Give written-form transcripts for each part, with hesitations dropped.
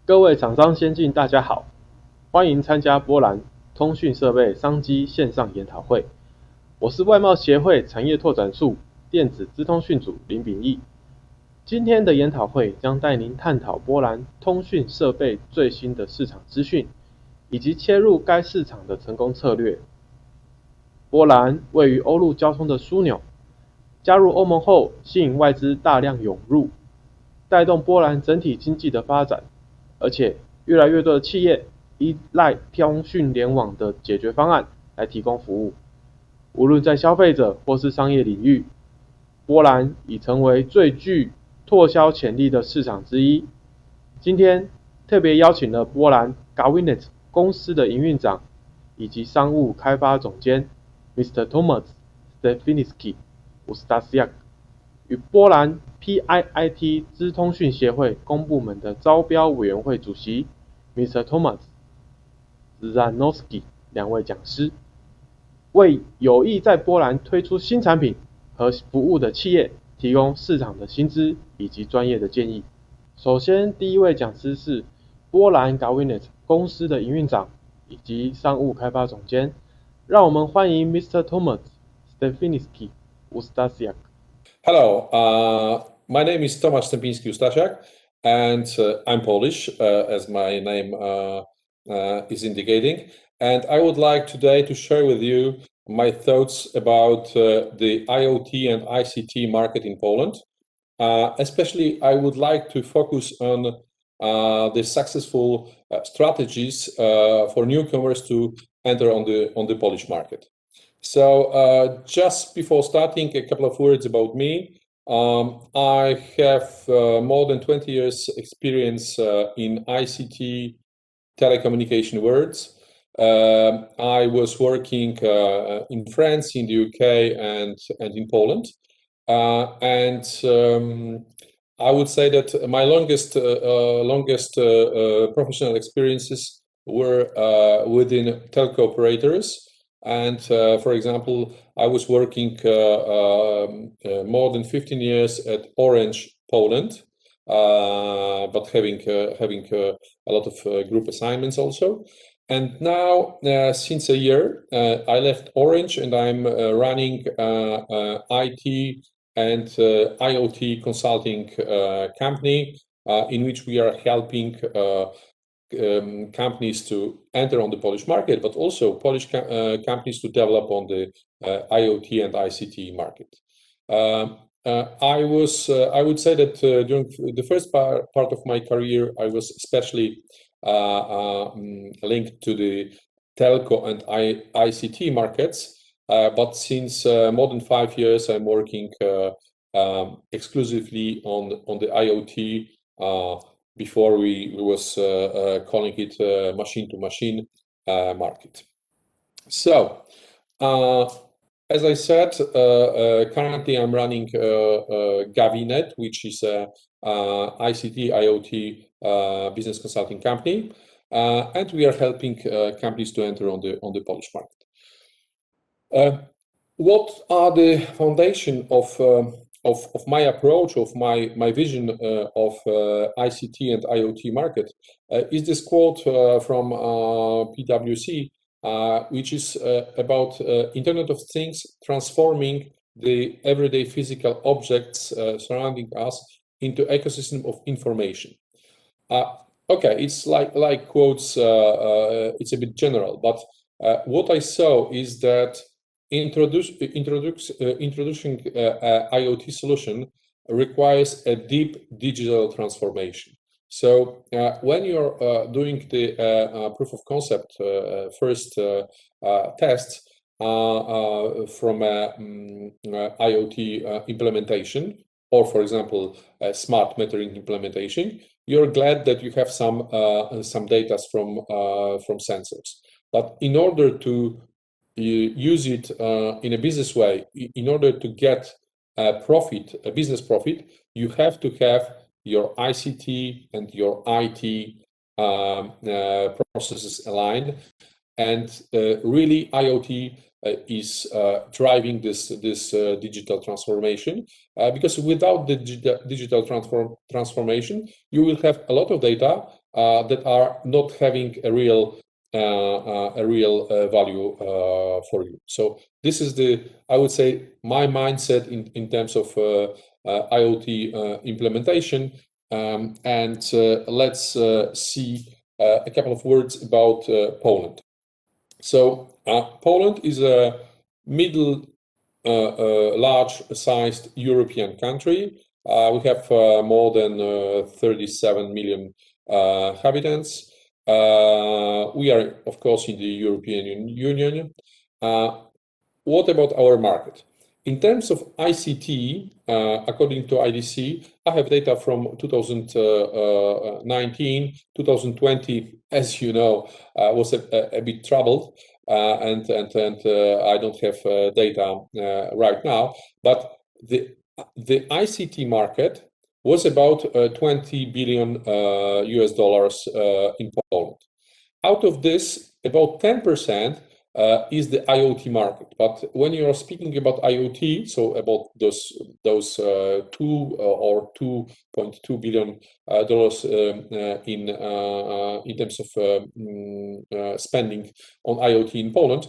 各位厂商先进，大家好，欢迎参加波兰通讯设备商机线上研讨会。我是外贸协会产业拓展处电子资通讯组林秉义。今天的研讨会将带您探讨波兰通讯设备最新的市场资讯，以及切入该市场的成功策略。波兰位于欧陆交通的枢纽，加入欧盟后吸引外资大量涌入，带动波兰整体经济的发展。而且越来越多的企业依赖通讯联网的解决方案来提供服务，无论在消费者或是商业领域，波兰已成为最具拓销潜力的市场之一。今天特别邀请了波兰Gawinet公司的营运长以及商务开发总监 Mr. Tomasz Stepinski-Ustasiak 与波兰PIIT资通讯协会公部门的招标委员会主席 Mr. Tomasz Krzyzanowski 两位讲师，为有意在波兰推出新产品和服务的企业提供市场的薪资以及专业的建议。首先，第一位讲师是波兰 Gawinet 公司的营运长以及商务开发总监，让我们欢迎 Mr. Tomasz Stepinski-Ustasiak。Hello, my name is Tomasz Stepinski-Ustasiak, and I'm Polish, as my name is indicating. And I would like today to share with you my thoughts about the IoT and ICT market in Poland. Especially, I would like to focus on the successful strategies for newcomers to enter on the Polish market. So just before starting, a couple of words about me. I have more than 20 years experience in ICT telecommunication worlds. I was working in France, in the UK, and in Poland. I would say that my longest professional experiences were within Telco Operators. And for example, I was working more than 15 years at Orange Poland, but having a lot of group assignments also. And now, since a year, I left Orange and I'm running IT and IoT consulting company in which we are helping companies to enter on the Polish market, but also Polish companies to develop on the IoT and ICT market. I would say that during the first part of my career, I was especially linked to the telco and ICT markets. But since more than 5 years, I'm working exclusively on the IoT. Before we was calling it machine-to-machine market. So, as I said, currently I'm running Gawinet, which is a ICT IoT business consulting company, and we are helping companies to enter on the Polish market. What are the foundation of my approach, of my vision of ICT and IoT market is this quote from PwC, which is about Internet of Things transforming the everyday physical objects surrounding us into ecosystem of information. Okay, it's like quotes, it's a bit general, but what I saw is that introducing IoT solution requires a deep digital transformation. So when you're doing the proof of concept first tests from IoT implementation, or for example, a smart metering implementation, you're glad that you have some data from sensors. But in order to use it in a business way, in order to get a business profit, you have to have your ICT and your IT processes aligned, and really IoT is driving this digital transformation, because without the digital transformation, you will have a lot of data, that are not having a real value for you. So this is I would say, my mindset in terms of IoT implementation. And let's see a couple of words about Poland. So Poland is a middle large-sized European country. We have more than 37 million inhabitants. We are, of course, in the European Union. What about our market? In terms of ICT, according to IDC, I have data from 2019, 2020, as you know, was a bit troubled, and I don't have data right now. But the ICT market was about $20 billion in Poland. Out of this, about 10% is the IoT market. But when you are speaking about IoT, so about those $2 or $2.2 billion in terms of spending on IoT in Poland,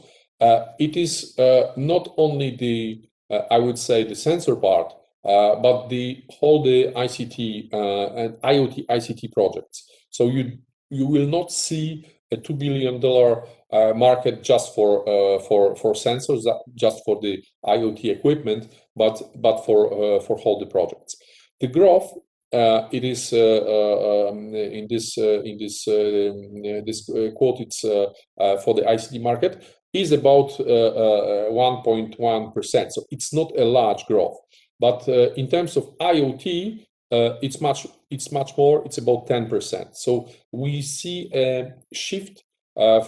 it is not only I would say the sensor part, but the ICT and IoT ICT projects. So you will not see a $2 billion market just for sensors, just for the IoT equipment, but for all the projects. The growth it is in this quote, it's for the ICT market is about 1.1%. So it's not a large growth, but in terms of IoT, it's much more. It's about 10%. So we see a shift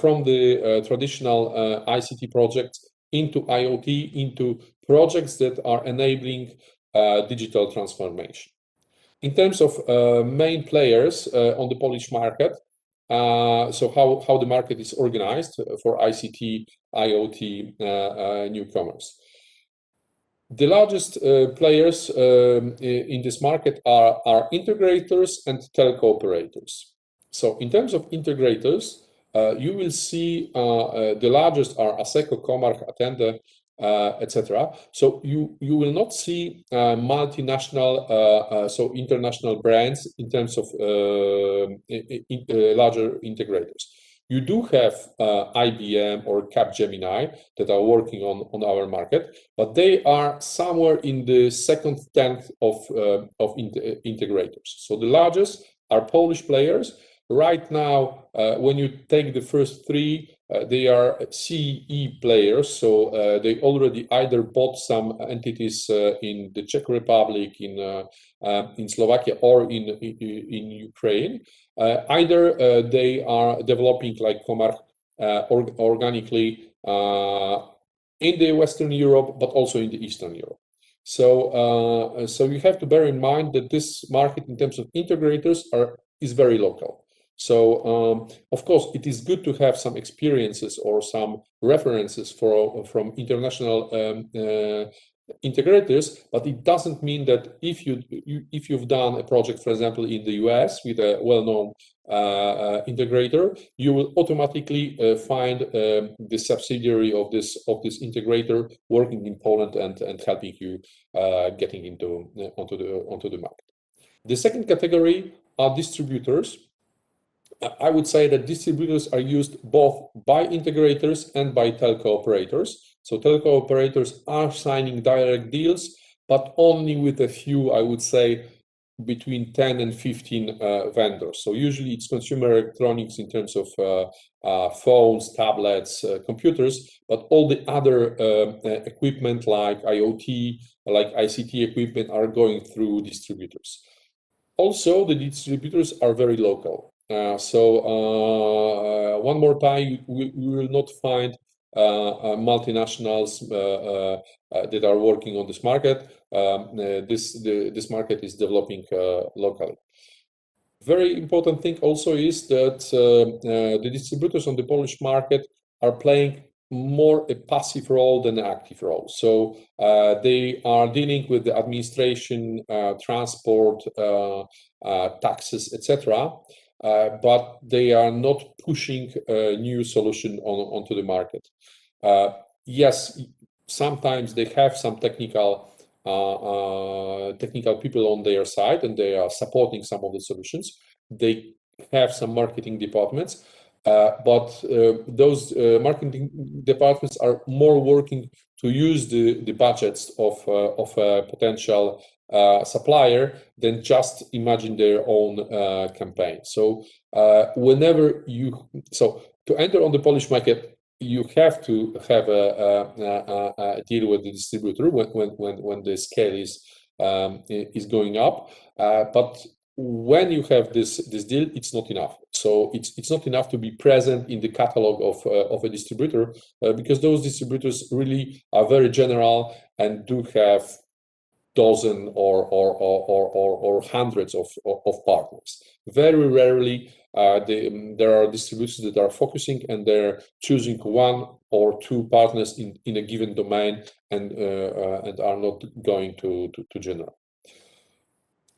from the traditional ICT projects into IoT, into projects that are enabling digital transformation. In terms of main players on the Polish market, so how the market is organized for ICT, IoT newcomers. The largest players in this market are integrators and telco operators. So in terms of integrators, you will see the largest are Asseco, Comarch, Attende, etc. So you will not see multinational, so international brands in terms of larger integrators. You do have IBM or Capgemini that are working on our market, but they are somewhere in the second tenth of integrators. So the largest are Polish players. Right now, when you take the first three, they are CE players, so they already either bought some entities in the Czech Republic, in Slovakia, or in Ukraine. Either they are developing like Comarch organically in the Western Europe, but also in the Eastern Europe. So you have to bear in mind that this market, in terms of integrators, is very local. So of course, it is good to have some experiences or some references from international integrators, but it doesn't mean that if you've done a project, for example, in the US with a well-known integrator, you will automatically find the subsidiary of this integrator working in Poland and helping you getting onto the market. The second category are distributors. I would say that distributors are used both by integrators and by telco operators. So telco operators are signing direct deals, but only with a few, I would say, between 10 and 15 vendors. So usually it's consumer electronics in terms of phones, tablets, computers, but all the other equipment like IoT, like ICT equipment are going through distributors. Also, the distributors are very local. One more time, we will not find multinationals that are working on this market. This market is developing locally. Very important thing also is that the distributors on the Polish market are playing more a passive role than an active role. So they are dealing with the administration, transport, taxes, etc. but they are not pushing a new solution onto the market. Yes, sometimes they have some technical people on their side, and they are supporting some of the solutions. They have some marketing departments, but those marketing departments are more working to use the budgets of a potential supplier than just imagine their own campaign. So to enter on the Polish market, you have to have a deal with the distributor when the scale is going up, but when you have this deal, it's not enough. So it's not enough to be present in the catalog of a distributor, because those distributors really are very general and do have dozens or hundreds of partners. Very rarely there are distributors that are focusing and they're choosing one or two partners in a given domain and are not going to general.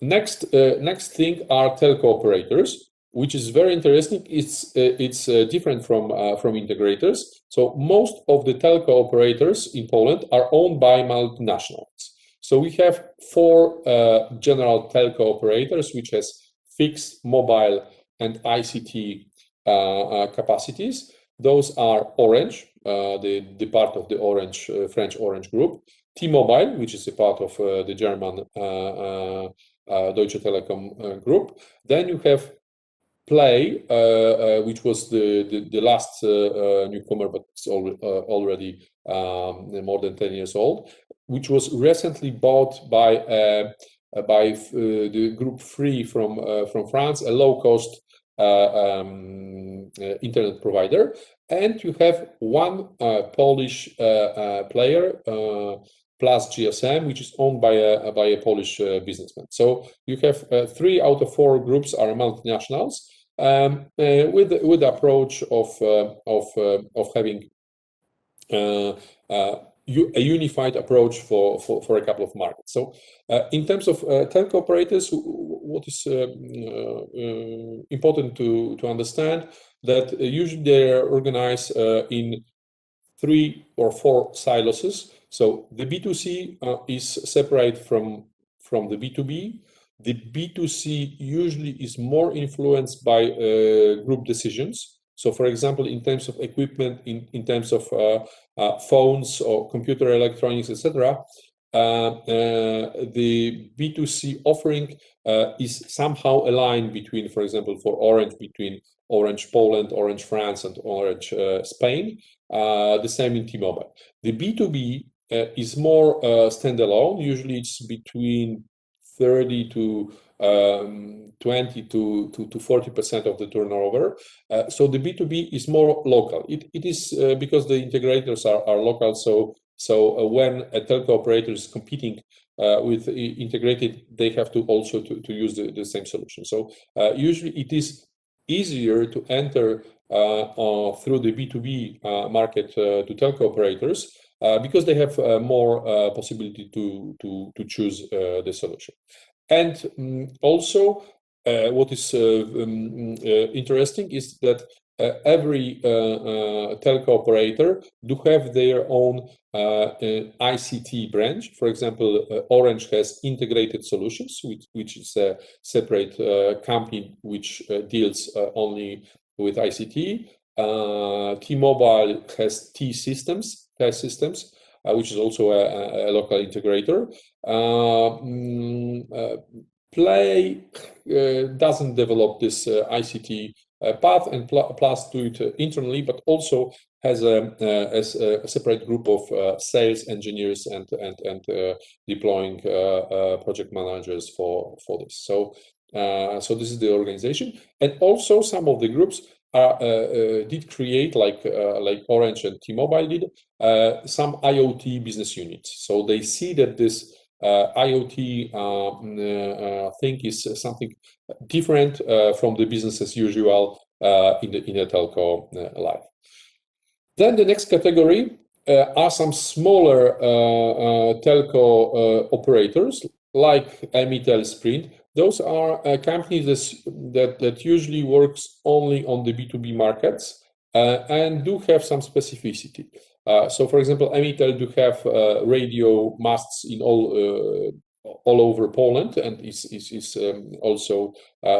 Next thing are telco operators, which is very interesting. It's different from integrators. So most of the telco operators in Poland are owned by multinationals. So we have 4 general telco operators, which has fixed, mobile, and ICT capacities. Those are Orange, the part of the Orange French Orange group, T-Mobile, which is a part of the German Deutsche Telekom group. Then you have Play, which was the last newcomer, but it's already more than 10 years old, which was recently bought by the group Free from France, a low-cost internet provider. And you have one Polish player, Plus GSM, which is owned by a Polish businessman. So you have 3 out of 4 groups are multinationals, with the approach of having a unified approach for a couple of markets. So in terms of telco operators, what is important to understand that usually they are organized in 3 or 4 silos. So the B2C is separate from the B2B. The B2C usually is more influenced by group decisions. So, for example, in terms of equipment, in terms of phones or computer electronics, etc., the B2C offering is somehow aligned between, for example, for Orange, between Orange Poland, Orange France, and Orange Spain. The same in T-Mobile. The B2B is more standalone. Usually, it's between 30 to 20 to 40% of the turnover. So the B2B is more local. It is because the integrators are local. So when a telco operator is competing with integrated, they have to also to use the same solution. So usually it is easier to enter through the B2B market to telco operators because they have more possibility to choose the solution. And also, what is interesting is that every telco operator do have their own ICT branch. For example, Orange has integrated solutions, which is a separate company which deals only with ICT. T-Mobile has T-Systems, which is also a local integrator. Play doesn't develop this ICT path, and Plus do it internally, but also has a separate group of sales engineers and deploying project managers for this. So this is the organization, and also some of the groups did create, like Orange and T-Mobile did, some IoT business units. So they see that this IoT thing is something different from the business as usual in a telco life. Then the next category are some smaller telco operators like Emitel, Sprint, those are companies that usually works only on the B2B markets and do have some specificity. So, for example, Emitel do have radio masts in all over Poland, and is also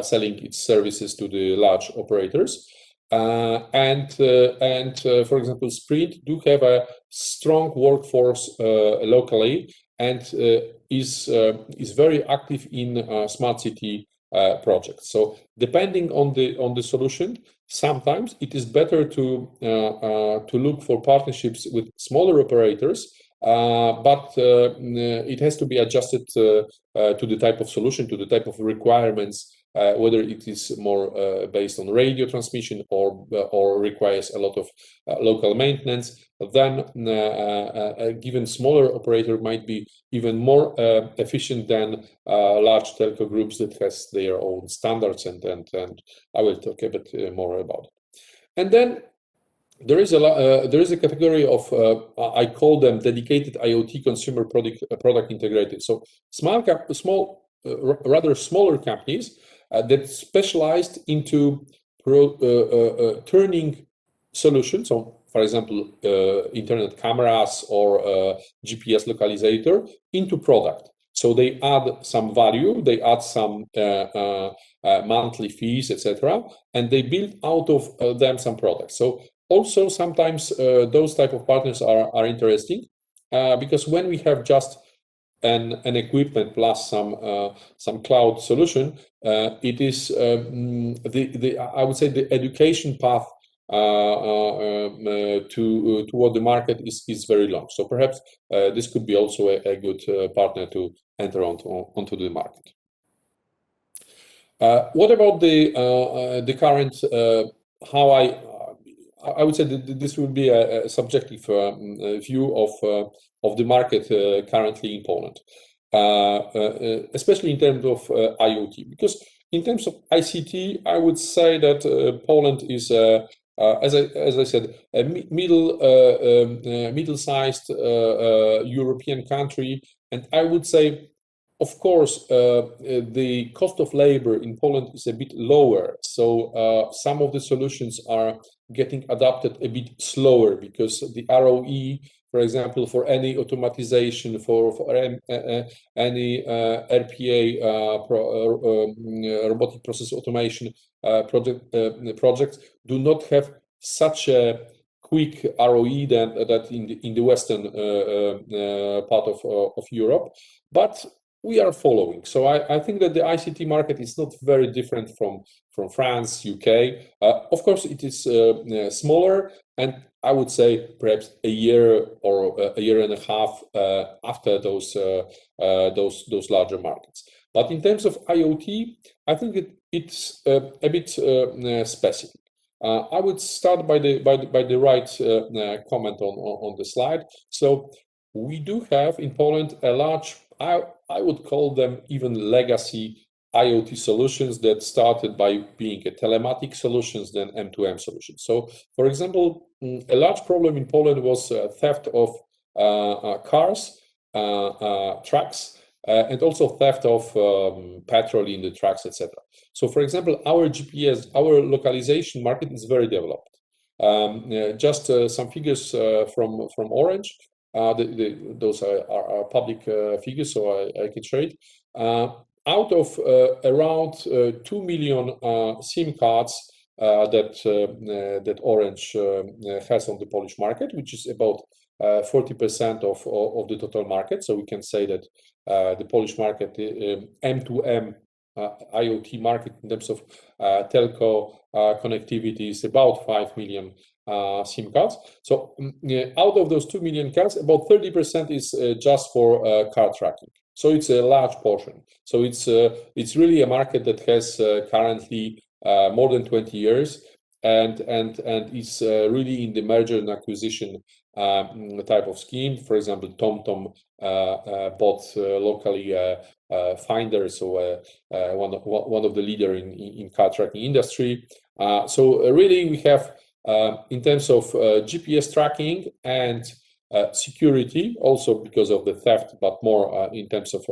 selling its services to the large operators. And for example, Sprint do have a strong workforce locally, and is very active in smart city projects. So depending on the solution, sometimes it is better to look for partnerships with smaller operators, but it has to be adjusted to the type of solution, to the type of requirements, whether it is more based on radio transmission or requires a lot of local maintenance. Then a given smaller operator might be even more efficient than large telco groups that has their own standards, and I will talk a bit more about it. And then there is a category of I call them dedicated IoT consumer product integrated. So rather smaller companies that specialized into turning solutions. So, for example, internet cameras or GPS localizer into product. So they add some value, they add some monthly fees, etc., and they build out of them some products. So also sometimes those type of partners are interesting because when we have just an equipment plus some cloud solution, it is I would say the education path toward the market is very long. So perhaps this could be also a good partner to enter onto the market. What about the current how I would say that this would be a subjective view of the market currently in Poland, especially in terms of IoT. Because in terms of ICT, I would say that Poland is, as I said, a middle-sized European country, and I would say, of course, the cost of labor in Poland is a bit lower. So some of the solutions are getting adopted a bit slower because the ROE, for example, for any automatization, for any RPA, robotic process automation projects, do not have such a quick ROE that in the western part of Europe, but we are following. So I think that the ICT market is not very different from France, UK. Of course, it is smaller, and I would say perhaps a year or a year and a half after those larger markets. But in terms of IoT, I think it's a bit specific. I would start by the right comment on the slide. So we do have in Poland a large, I would call them even legacy IoT solutions that started by being a telematic solutions, then M2M solutions. So, for example, a large problem in Poland was theft of cars, trucks, and also theft of petrol in the trucks, etc. So, for example, our GPS, our localization market is very developed. Just some figures from Orange. Those are public figures, so I can share it. Out of around 2 million SIM cards that Orange has on the Polish market, which is about 40% of the total market. So we can say that the Polish market, M2M IoT market in terms of telco connectivity is about 5 million SIM cards. So out of those 2 million cards, about 30% is just for car tracking. So it's a large portion. So it's really a market that has currently more than 20 years and is really in the merger and acquisition type of scheme. For example, TomTom bought locally Finder, so one of the leader in car tracking industry. So really we have in terms of GPS tracking and security, also because of the theft, but more in terms of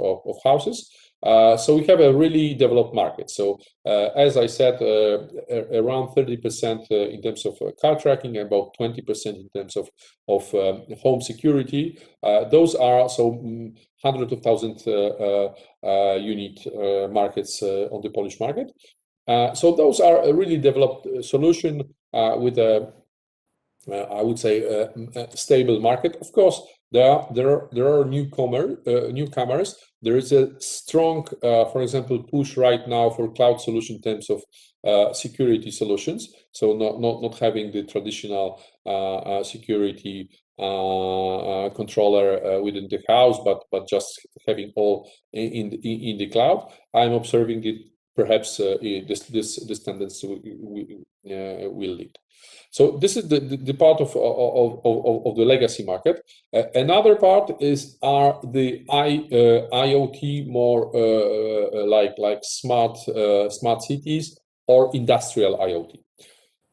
houses. So we have a really developed market. So as I said, around 30% in terms of car tracking, about 20% in terms of home security. Those are also hundreds of thousands unit markets on the Polish market. So those are a really developed solution with a, I would say, a stable market. Of course, there are newcomers. There is a strong, for example, push right now for cloud solution in terms of security solutions. So not having the traditional security controller within the house, but just having all in the cloud. I'm observing that perhaps this tendency will lead. So this is the part of the legacy market. Another part are the IoT, more like smart cities or industrial IoT.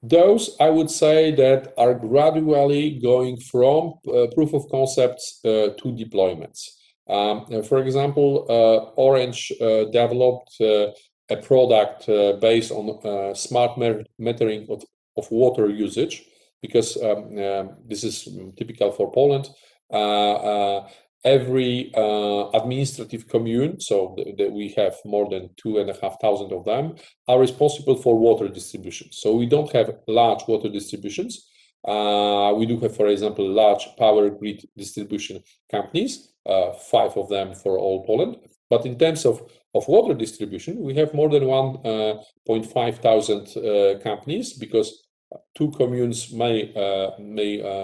Those, I would say, that are gradually going from proof of concepts to deployments. For example, Orange developed a product based on smart metering of water usage, because this is typical for Poland. Every administrative commune, so we have more than 2,500 of them, are responsible for water distribution. So we don't have large water distributions. We do have, for example, large power grid distribution companies, 5 of them for all Poland. But in terms of water distribution, we have more than 1,500 companies, because 2 communes may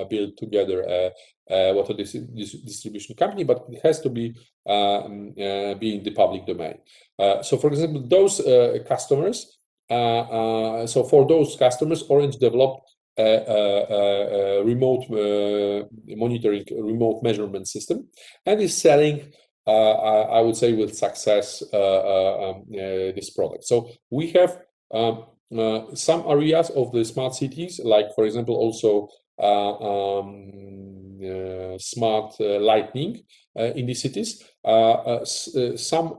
build together a water distribution company, but it has to be in the public domain. So, for example, those customers. So for those customers, Orange developed a remote monitoring, remote measurement system, and is selling, I would say, with success this product. So we have some areas of the smart cities, like, for example, also smart lighting in the cities. Some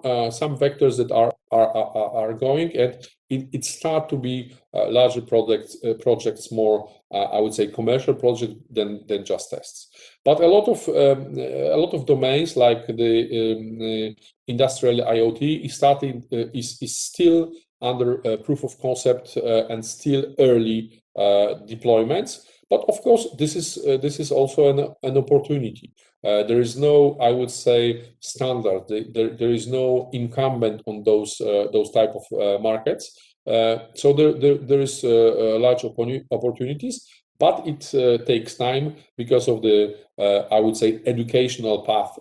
vectors that are going, and it start to be larger projects, more I would say commercial projects than just tests. But a lot of domains, like the industrial IoT, is still under proof of concept and still early deployments. But of course, this is also an opportunity. There is no, I would say, standard. There is no incumbent on those type of markets. So there is large opportunities, but it takes time because of the I would say educational path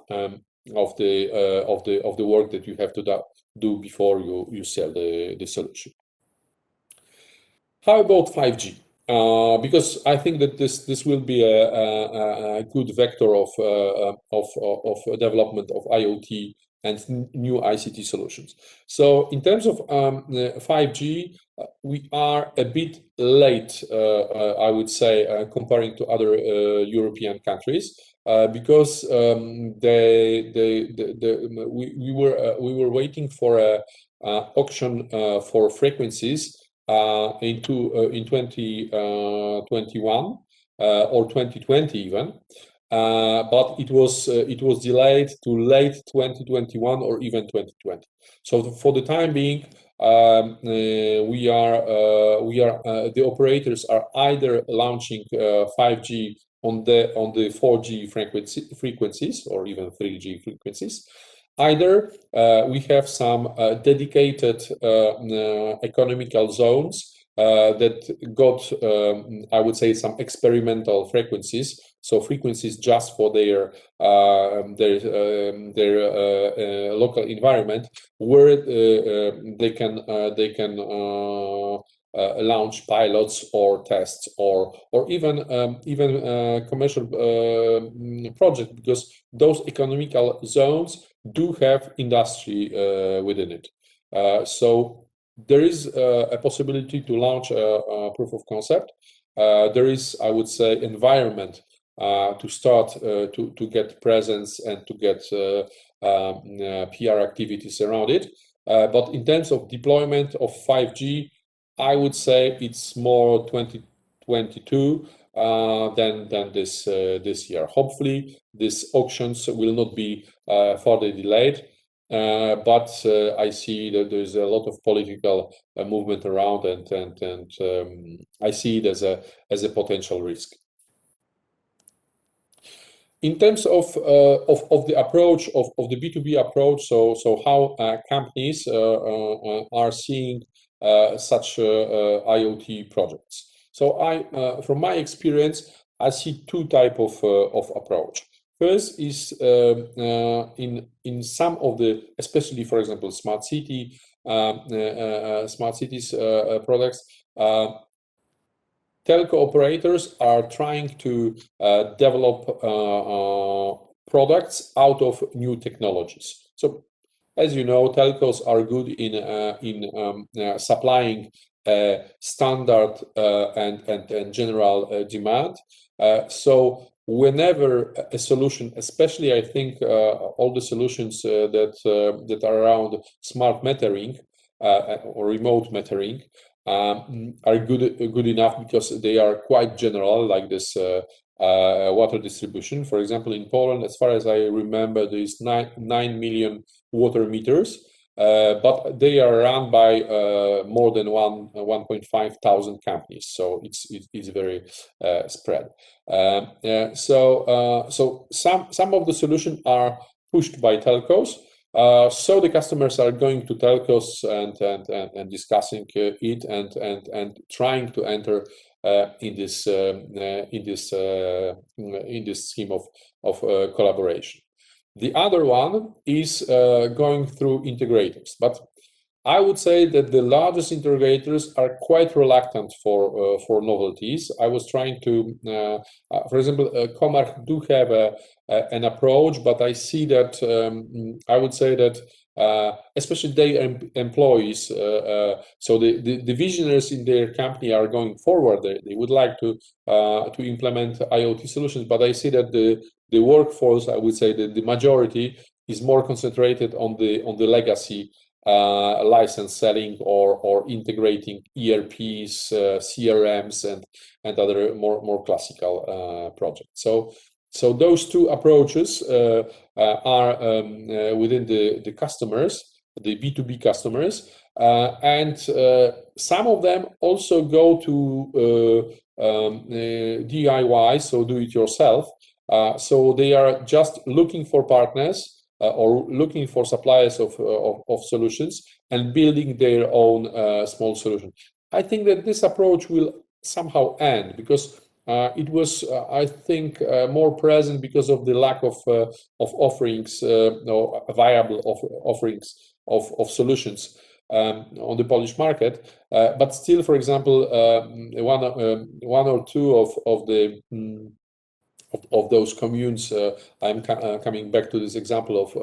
of the work that you have to do before you sell the solution. How about 5G? Because I think that this will be a good vector of development of IoT and new ICT solutions. So in terms of 5G, we are a bit late, I would say, comparing to other European countries, because we were waiting for a auction for frequencies in 2021 or 2020 even, but it was delayed to late 2021 or even 2020. So for the time being, the operators are either launching 5G on the 4G frequencies or even 3G frequencies. Either we have some dedicated economical zones that got, I would say, some experimental frequencies. So frequencies just for their local environment, where they can launch pilots or tests or even commercial projects, because those economical zones do have industry within it. So there is a possibility to launch a proof of concept. There is, I would say, environment to start to get presence and to get PR activities around it. But in terms of deployment of 5G, I would say it's more 2022 than this year. Hopefully, these auctions will not be further delayed. But I see that there's a lot of political movement around, and I see it as a potential risk. In terms of the approach of the B2B approach, so how companies are seeing such IoT projects. So from my experience, I see two types of approach. First is in some of the, especially for example, smart cities products. Telco operators are trying to develop products out of new technologies. So, as you know, telcos are good in supplying standard and general demand. So whenever a solution, especially I think all the solutions that are around smart metering or remote metering are good enough because they are quite general, like this water distribution. For example, in Poland, as far as I remember, there is 9 million water meters, but they are run by more than 1.5 thousand companies. So it's very spread. So some of the solutions are pushed by telcos. So the customers are going to telcos and discussing it and trying to enter in this scheme of collaboration. The other one is going through integrators, but I would say that the largest integrators are quite reluctant for novelties. I was trying to, for example, Comarch do have an approach, but I see that I would say that especially their employees, so the visionaries in their company are going forward. They would like to implement IoT solutions, but I see that the workforce, I would say that the majority is more concentrated on the legacy license selling or integrating ERPs, CRMs, and other more classical projects. So those two approaches are within the customers, the B2B customers, and some of them also go to DIY, so do it yourself. So they are just looking for partners or looking for suppliers of solutions and building their own small solution. I think that this approach will somehow end because it was, I think, more present because of the lack of offerings, or viable offerings of solutions on the Polish market. But still, for example, one or two of those communes, I'm coming back to this example of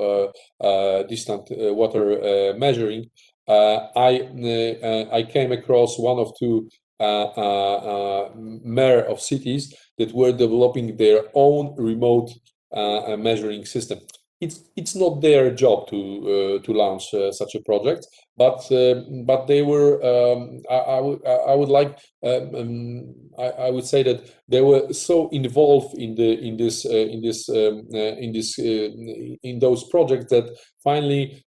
distant water measuring. I came across one of two mayor of cities that were developing their own remote measuring system. It's not their job to launch such a project, but they were. I would say that they were so involved in those projects that finally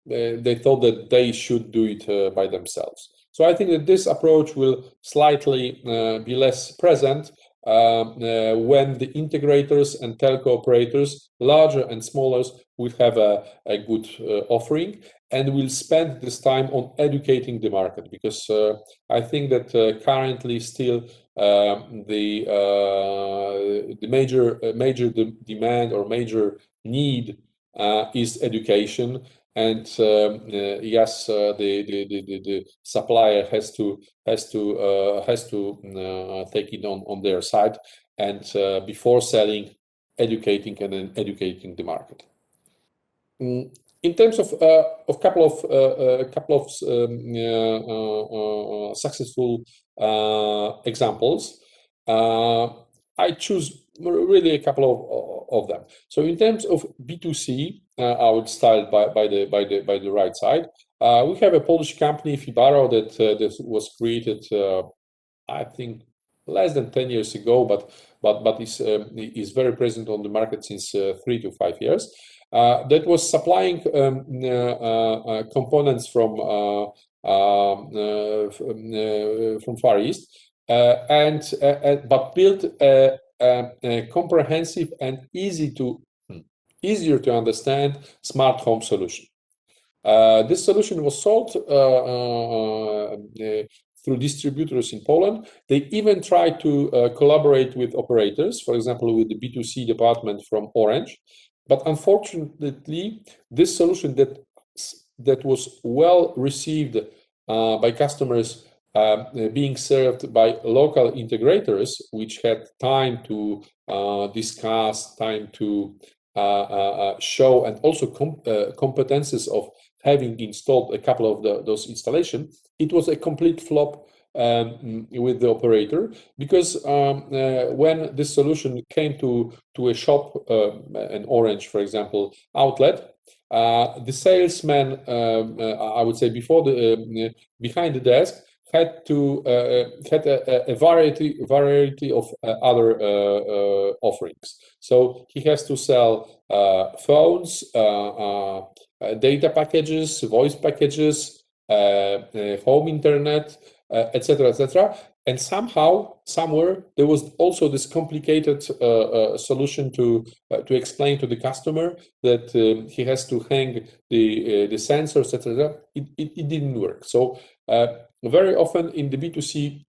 they thought that they should do it by themselves. So I think that this approach will slightly be less present when the integrators and telco operators, larger and smaller, will have a good offering and will spend this time on educating the market, because I think that currently still the major demand or major need is education. And yes, the supplier has to take it on their side, and before selling, educating and then educating the market. In terms of couple of successful examples, I choose really a couple of them. So in terms of B2C, I would start by the right side. We have a Polish company, Fibaro, that was created, I think, less than 10 years ago, but is very present on the market since 3 to 5 years. That was supplying components from Far East, but built a comprehensive and easier to understand smart home solution. This solution was sold through distributors in Poland. They even tried to collaborate with operators, for example, with the B2C department from Orange. But unfortunately, this solution that was well received by customers being served by local integrators, which had time to discuss, time to show, and also competences of having installed a couple of those installations, it was a complete flop with the operator, because when this solution came to a shop, an Orange, for example, outlet, the salesman, I would say behind the desk, had a variety of other offerings. So he has to sell phones, data packages, voice packages, home internet, etc., etc. And somewhere, there was also this complicated solution to explain to the customer that he has to hang the sensors, etc. It didn't work. So very often in the B2C,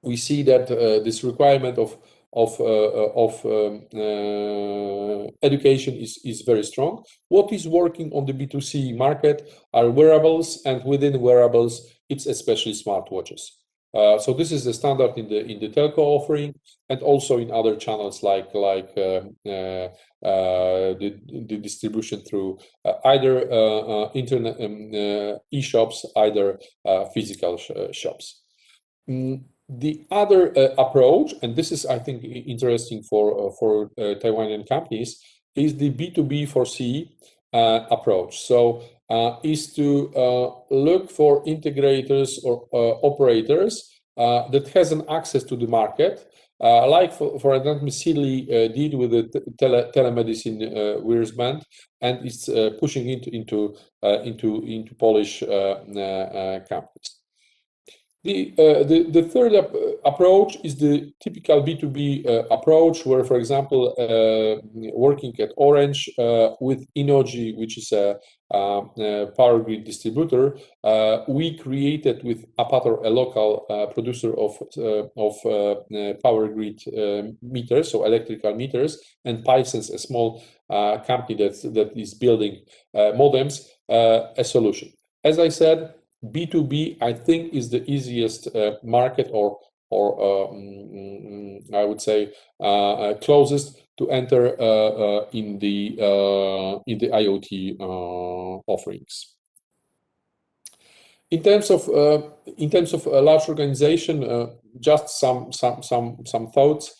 we see that this requirement of education is very strong. What is working on the B2C market are wearables, and within wearables, it's especially smartwatches. So this is the standard in the telco offering, and also in other channels like the distribution through either internet e-shops, either physical shops. The other approach, and this is, I think, interesting for Taiwanese companies, is the B2B4C approach. So is to look for integrators or operators that has an access to the market, like for example, Sidley did with the telemedicine Wirsband, and it's pushing into Polish companies. The third approach is the typical B2B approach, where, for example, working at Orange with Inoji, which is a power grid distributor, we created with Apator, a local producer of power grid meters, so electrical meters, and Pisons, a small company that is building modems, a solution. As I said, B2B, I think, is the easiest market, or I would say closest to enter in the IoT offerings. In terms of a large organization, just some thoughts.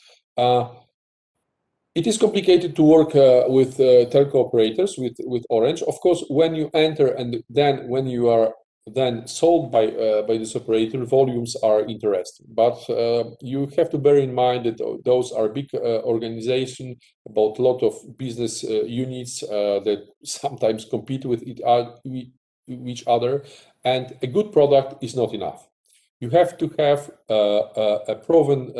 It is complicated to work with telco operators, with Orange. Of course, when you enter, and then when you are then sold by this operator, volumes are interesting. But you have to bear in mind that those are big organizations, about a lot of business units that sometimes compete with each other, and a good product is not enough. You have to have a proven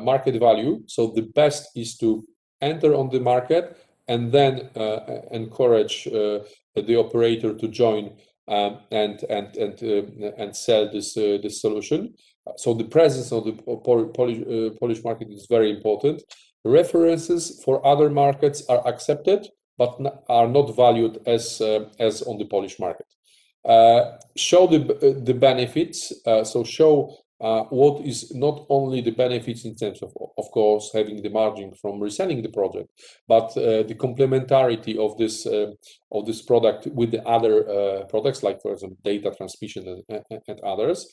market value. So the best is to enter on the market and then encourage the operator to join and sell this solution. So the presence of the Polish market is very important. References for other markets are accepted, but are not valued as on the Polish market. Show the benefits. So show what is not only the benefits in terms of course, having the margin from reselling the project, but the complementarity of this product with the other products, like, for example, data transmission and others,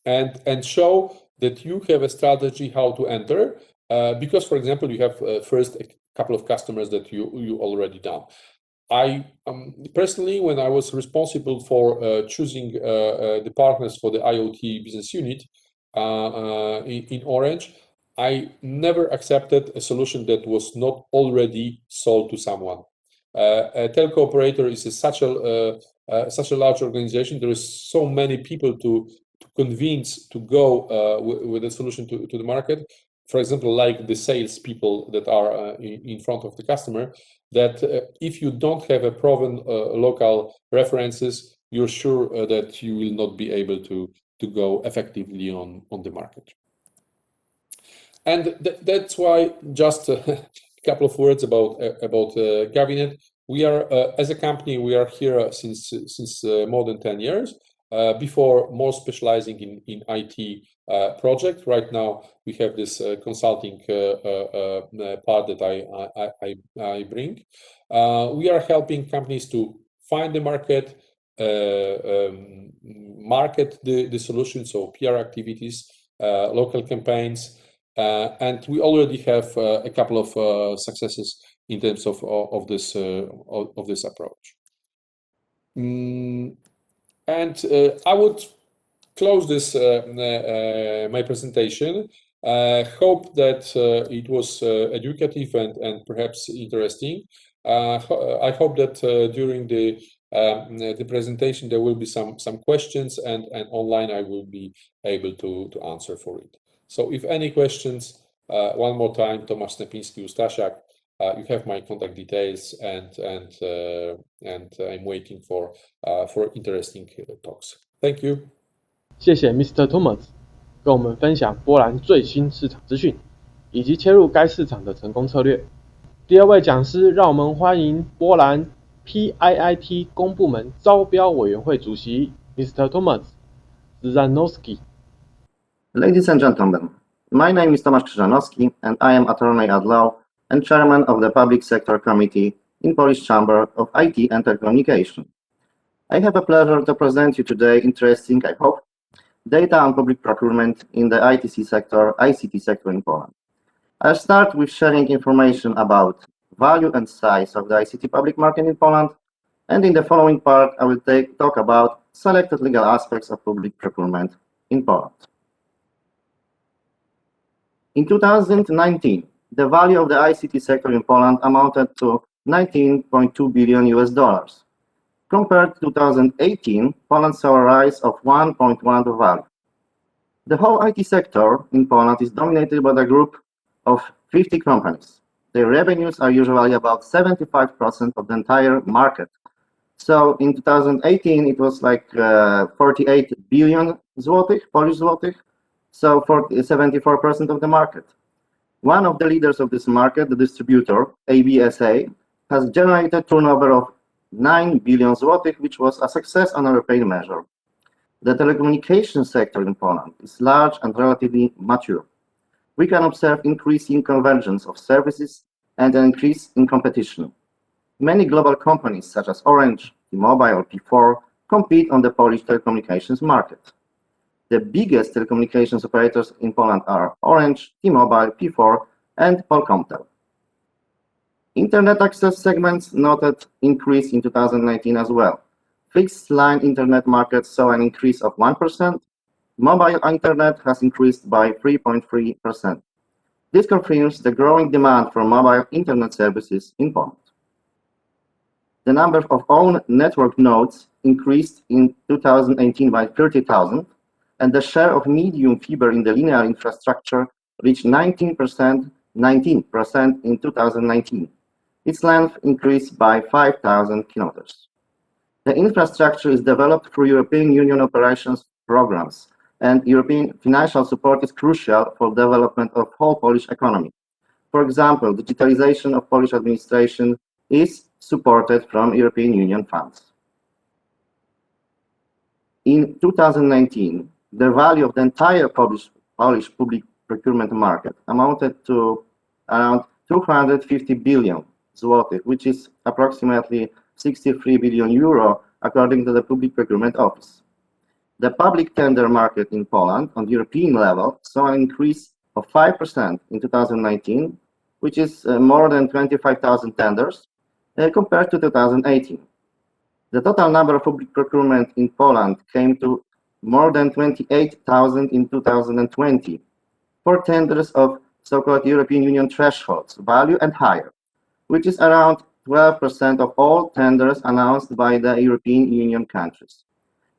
and show that you have a strategy how to enter, because, for example, you have first a couple of customers that you already done. I personally, when I was responsible for choosing the partners for the IoT business unit in Orange, I never accepted a solution that was not already sold to someone. A telco operator is such a large organization. There is so many people to convince to go with a solution to the market. For example, like the sales people that are in front of the customer, that if you don't have a proven local references, you're sure that you will not be able to go effectively on the market. And that's why just a couple of words about Gawinet. We are, as a company, we are here since more than 10 years. Before, more specializing in IT project. Right now, we have this consulting part that I bring. We are helping companies to find the market, market the solution, so PR activities, local campaigns, and we already have a couple of successes in terms of this approach. And I would close this my presentation. Hope that it was educative and perhaps interesting. I hope that during the presentation there will be some questions, and online I will be able to answer for it. So if any questions, one more time, Tomasz Stepinski-Ustasiak. You have my contact details, and I'm waiting for interesting talks. Thank you. 谢谢 Mr. Tomasz 跟我们分享波兰最新市场资讯，以及切入该市场的成功策略。第二位讲师，让我们欢迎波兰 PIIT 公部门招标委员会主席 Mr. Tomasz Krzyzanowski. Ladies and gentlemen, my name is Tomasz Krzyzanowski, and I am attorney at law and chairman of the Public Sector Committee in Polish Chamber of IT and Telecommunication. I have a pleasure to present you today interesting, I hope, data on public procurement in the ICT sector in Poland. I'll start with sharing information about value and size of the ICT public market in Poland, and in the following part I will talk about selected legal aspects of public procurement in Poland. In 2019, the value of the ICT sector in Poland amounted to $19.2 billion. Compared to 2018, Poland saw a rise of 1.1 to value. The whole IT sector in Poland is dominated by a group of 50 companies. Their revenues are usually about 75% of the entire market. So in 2018, it was like 48 billion złotych, Polish złotych, so 74% of the market. One of the leaders of this market, the distributor, ABSA, has generated turnover of 9 billion złotych, which was a success on a European measure. The telecommunications sector in Poland is large and relatively mature. We can observe increasing convergence of services and an increase in competition. Many global companies such as Orange, T-Mobile, or P4 compete on the Polish telecommunications market. The biggest telecommunications operators in Poland are Orange, T-Mobile, P4, and Polkomtel. Internet access segments noted increase in 2019 as well. Fixed line internet market saw an increase of 1%. Mobile internet has increased by 3.3%. This confirms the growing demand for mobile internet services in Poland. The number of own network nodes increased in 2018 by 30,000, and the share of medium fiber in the linear infrastructure reached 19% in 2019. Its length increased by 5,000 kilometers. The infrastructure is developed through European Union operations programs, and European financial support is crucial for development of whole Polish economy. For example, digitalization of Polish administration is supported from European Union funds. In 2019, the value of the entire Polish public procurement market amounted to around 250 billion zlotys, which is approximately 63 billion euro, according to the Public Procurement Office. The public tender market in Poland on the European level saw an increase of 5% in 2019, which is more than 25,000 tenders compared to 2018. The total number of public procurement in Poland came to more than 28,000 in 2020 for tenders of so-called European Union thresholds value and higher, which is around 12% of all tenders announced by the European Union countries,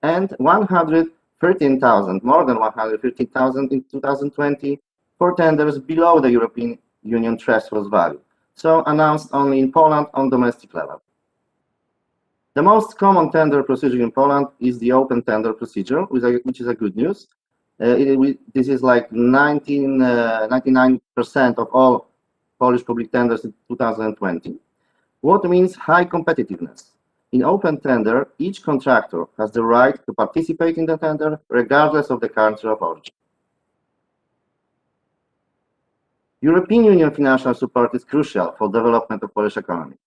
and 113,000, more than 115,000 in 2020 for tenders below the European Union threshold value, so announced only in Poland on domestic level. The most common tender procedure in Poland is the open tender procedure, which is a good news. This is like 99% of all Polish public tenders in 2020. What means high competitiveness? In open tender, each contractor has the right to participate in the tender regardless of the country of origin. European Union financial support is crucial for development of Polish economy.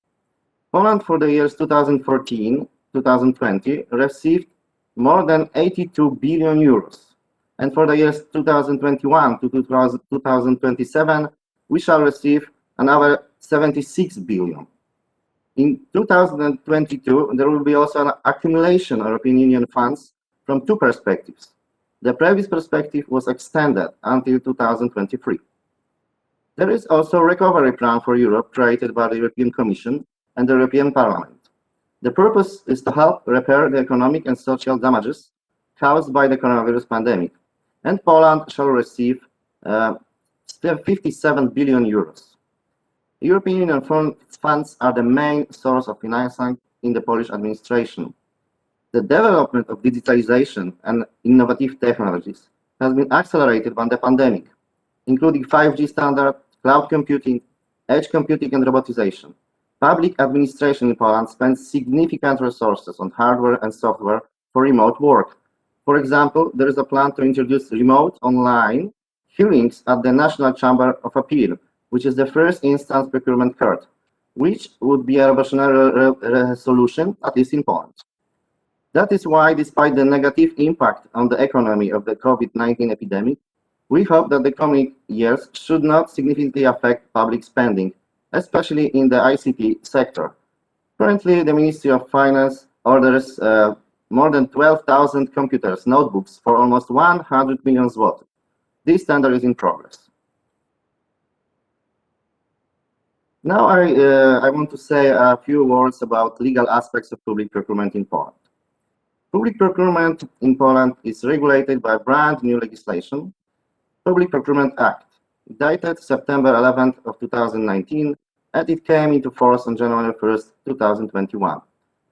Poland for the years 2014-2020 received more than 82 billion euros. And for the years 2021 to 2027, we shall receive another 76 billion. In 2022, there will be also an accumulation of European Union funds from two perspectives. The previous perspective was extended until 2023. There is also a recovery plan for Europe created by the European Commission and the European Parliament. The purpose is to help repair the economic and social damages caused by the coronavirus pandemic, and Poland shall receive 57 billion euros. European Union funds are the main source of financing in the Polish administration. The development of digitalization and innovative technologies has been accelerated by the pandemic, including 5G standard, cloud computing, edge computing, and robotization. Public administration in Poland spends significant resources on hardware and software for remote work. For example, there is a plan to introduce remote online hearings at the National Chamber of Appeal, which is the first instance procurement court, which would be a revolutionary solution, at least in Poland. That is why, despite the negative impact on the economy of the COVID-19 epidemic, we hope that the coming years should not significantly affect public spending, especially in the ICT sector. Currently, the Ministry of Finance orders more than 12,000 computers, notebooks for almost 100 million zloty. This tender is in progress. Now I want to say a few words about legal aspects of public procurement in Poland. Public procurement in Poland is regulated by brand new legislation, Public Procurement Act, dated September 11th of 2019, and it came into force on January 1st, 2021,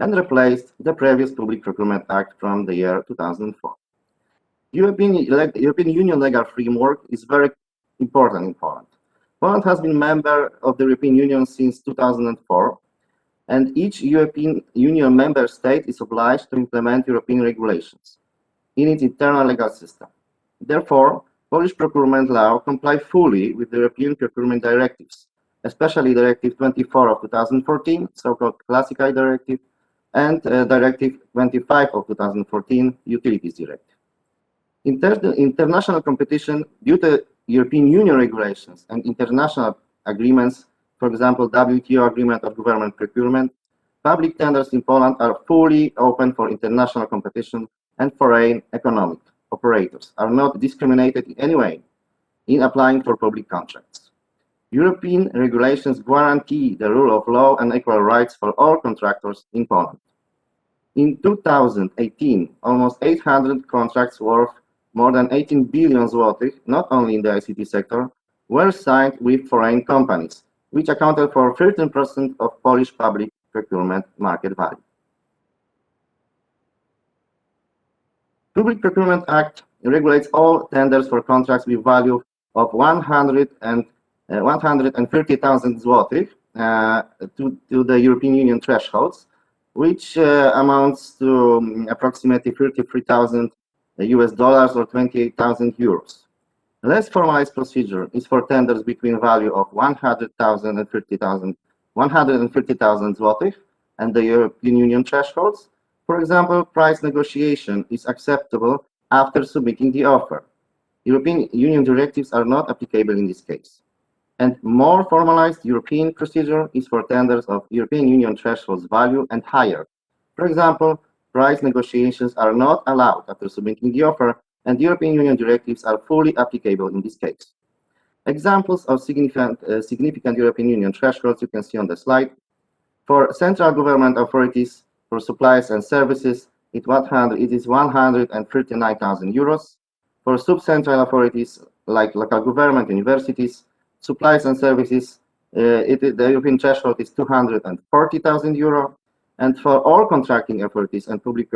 and replaced the previous Public Procurement Act from the year 2004. European Union legal framework is very important in Poland. Poland has been a member of the European Union since 2004, and each European Union member state is obliged to implement European regulations in its internal legal system. Therefore, Polish procurement law complies fully with the European procurement directives, especially Directive 24 of 2014, so-called Classical Directive, and Directive 25 of 2014, Utilities Directive. International competition due to European Union regulations and international agreements, for example, WTO Agreement of Government Procurement, public tenders in Poland are fully open for international competition, and foreign economic operators are not discriminated in any way in applying for public contracts. European regulations guarantee the rule of law and equal rights for all contractors in Poland. In 2018, almost 800 contracts worth more than 18 billion zlotys, not only in the ICT sector, were signed with foreign companies, which accounted for 13% of Polish public procurement market value. Public Procurement Act regulates all tenders for contracts with value of 130,000 zlotys to the European Union thresholds, which amounts to approximately 33,000 US dollars or 28,000 euros. Less formalized procedure is for tenders between value of 100,000 and 150,000 zlotys and the European Union thresholds. For example, price negotiation is acceptable after submitting the offer. European Union directives are not applicable in this case. And more formalized European procedure is for tenders of European Union thresholds value and higher. For example, price negotiations are not allowed after submitting the offer, and European Union directives are fully applicable in this case. Examples of significant European Union thresholds you can see on the slide. For central government authorities, for supplies and services, it is 139,000 euros. For sub-central authorities like local government, universities, supplies and services, the European threshold is 240,000 euro. And for all contracting authorities and public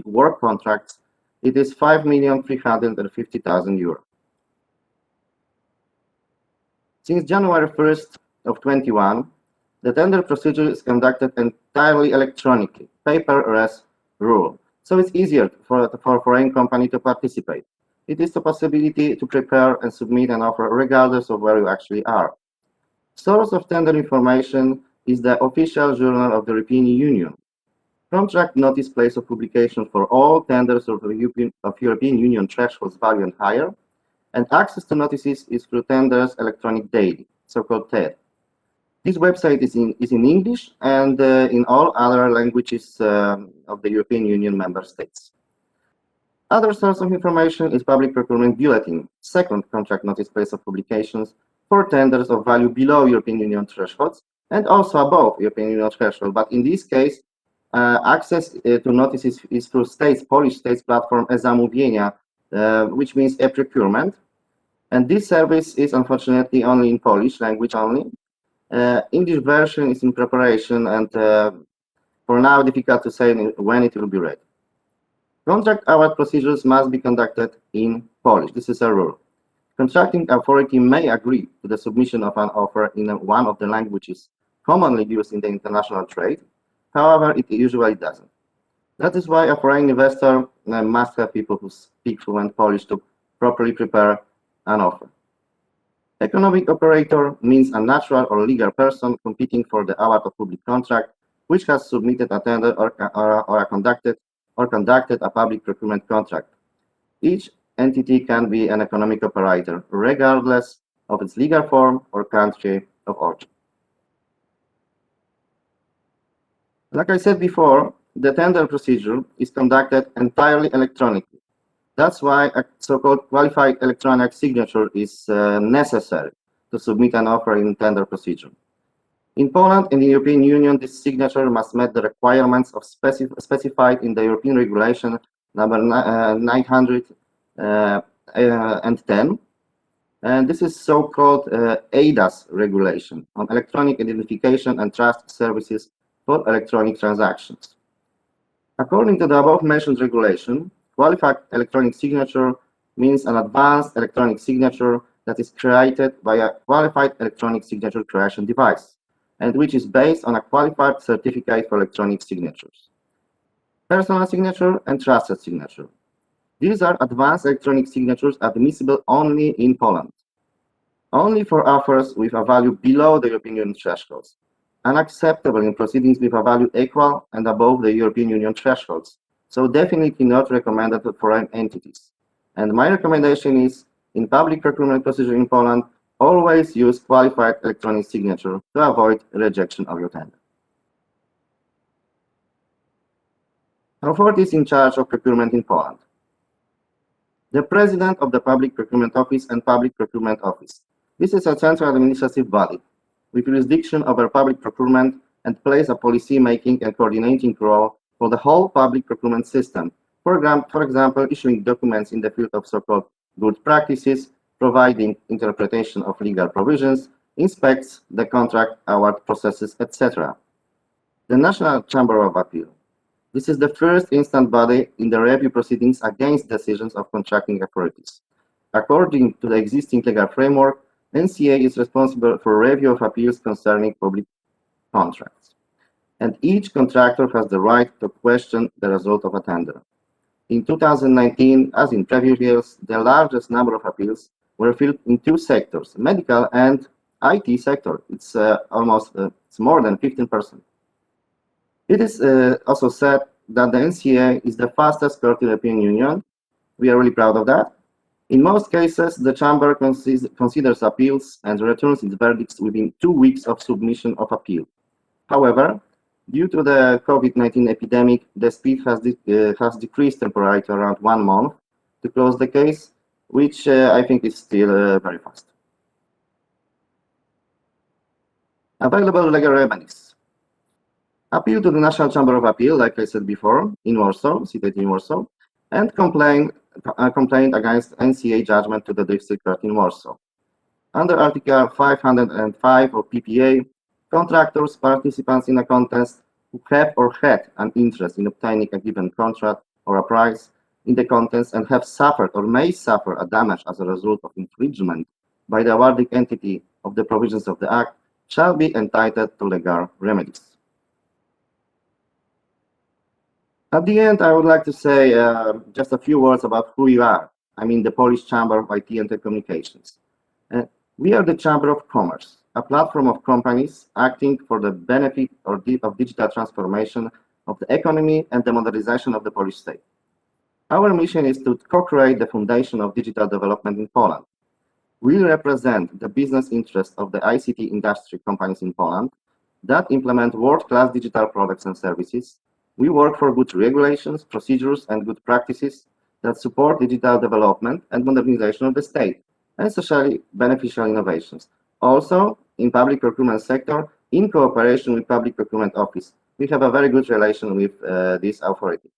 work contracts, it is 5,350,000 euro. Since January 1st of 21, the tender procedure is conducted entirely electronically, paperless rule. So it's easier for foreign company to participate. It is the possibility to prepare and submit an offer regardless of where you actually are. Source of tender information is the official journal of the European Union. Contract notice place of publication for all tenders of European Union thresholds value and higher, and access to notices is through tenders electronic daily, so-called TED. This website is in English and in all other languages of the European Union member states. Other source of information is Public Procurement Bulletin, second contract notice place of publications for tenders of value below European Union thresholds and also above European Union threshold. But in this case, access to notices is through Polish state's platform e-Zamówienia, which means e-procurement. And this service is unfortunately only in Polish language only. English version is in preparation and for now difficult to say when it will be ready. Contract award procedures must be conducted in Polish. This is a rule. Contracting authority may agree to the submission of an offer in one of the languages commonly used in the international trade. However, it usually doesn't. That is why a foreign investor must have people who speak fluent Polish to properly prepare an offer. Economic operator means a natural or legal person competing for the award of public contract, which has submitted a tender or conducted a public procurement contract. Each entity can be an economic operator, regardless of its legal form or country of origin. Like I said before, the tender procedure is conducted entirely electronically. That's why a so-called qualified electronic signature is necessary to submit an offer in tender procedure. In Poland and the European Union, this signature must meet the requirements of specified in the European Regulation number 910. And this is so-called EIDAS regulation on electronic identification and trust services for electronic transactions. According to the above-mentioned regulation, qualified electronic signature means an advanced electronic signature that is created by a qualified electronic signature creation device, and which is based on a qualified certificate for electronic signatures. Personal signature and trusted signature. These are advanced electronic signatures admissible only in Poland. Only for offers with a value below the European Union thresholds. Unacceptable in proceedings with a value equal and above the European Union thresholds. So definitely not recommended for foreign entities. And my recommendation is, in public procurement procedure in Poland, always use qualified electronic signature to avoid rejection of your tender. Authorities in charge of procurement in Poland. The President of the Public Procurement Office and Public Procurement Office. This is a central administrative body with jurisdiction over public procurement and plays a policy-making and coordinating role for the whole public procurement system. For example, issuing documents in the field of so-called good practices, providing interpretation of legal provisions, inspects the contract award processes, etc. The National Chamber of Appeal. This is the first instant body in the review proceedings against decisions of contracting authorities. According to the existing legal framework, NCA is responsible for review of appeals concerning public contracts. And each contractor has the right to question the result of a tender. In 2019, as in previous years, the largest number of appeals were filed in two sectors, medical and IT sector. It's it's more than 15%. It is also said that the NCA is the fastest court in the European Union. We are really proud of that. In most cases, the Chamber considers appeals and returns its verdicts within 2 weeks of submission of appeal. However, due to the COVID-19 epidemic, the speed has decreased temporarily to around 1 month to close the case, which I think is still very fast. Available legal remedies. Appeal to the National Chamber of Appeal, like I said before, in Warsaw, situated in Warsaw, and complaint against NCA judgment to the District Court in Warsaw. Under Article 505 of PPA, contractors, participants in a contest who have or had an interest in obtaining a given contract or a price in the contest and have suffered or may suffer a damage as a result of infringement by the awarding entity of the provisions of the Act shall be entitled to legal remedies. At the end, I would like to say just a few words about who we are. I mean the Polish Chamber of IT and Telecommunications. We are the Chamber of Commerce, a platform of companies acting for the benefit of digital transformation of the economy and the modernization of the Polish state. Our mission is to co-create the foundation of digital development in Poland. We represent the business interests of the ICT industry companies in Poland that implement world-class digital products and services. We work for good regulations, procedures, and good practices that support digital development and modernization of the state and socially beneficial innovations. Also, in public procurement sector, in cooperation with Public Procurement Office, we have a very good relation with this authority.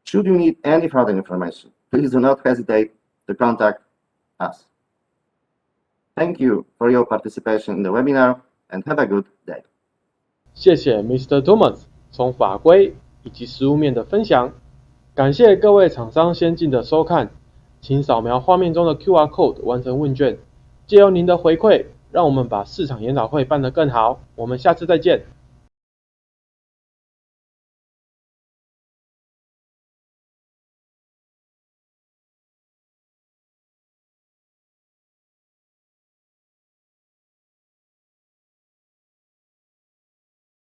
Should you need any further information, please do not hesitate to contact us. Thank you for your participation in the webinar and have a good day. 谢谢 Mr. Tomasz 从法规以及实务面的分享。感谢各位厂商先进的收看，请扫描画面中的 QR Code 完成问卷。借由您的回馈，让我们把市场研讨会办得更好。我们下次再见。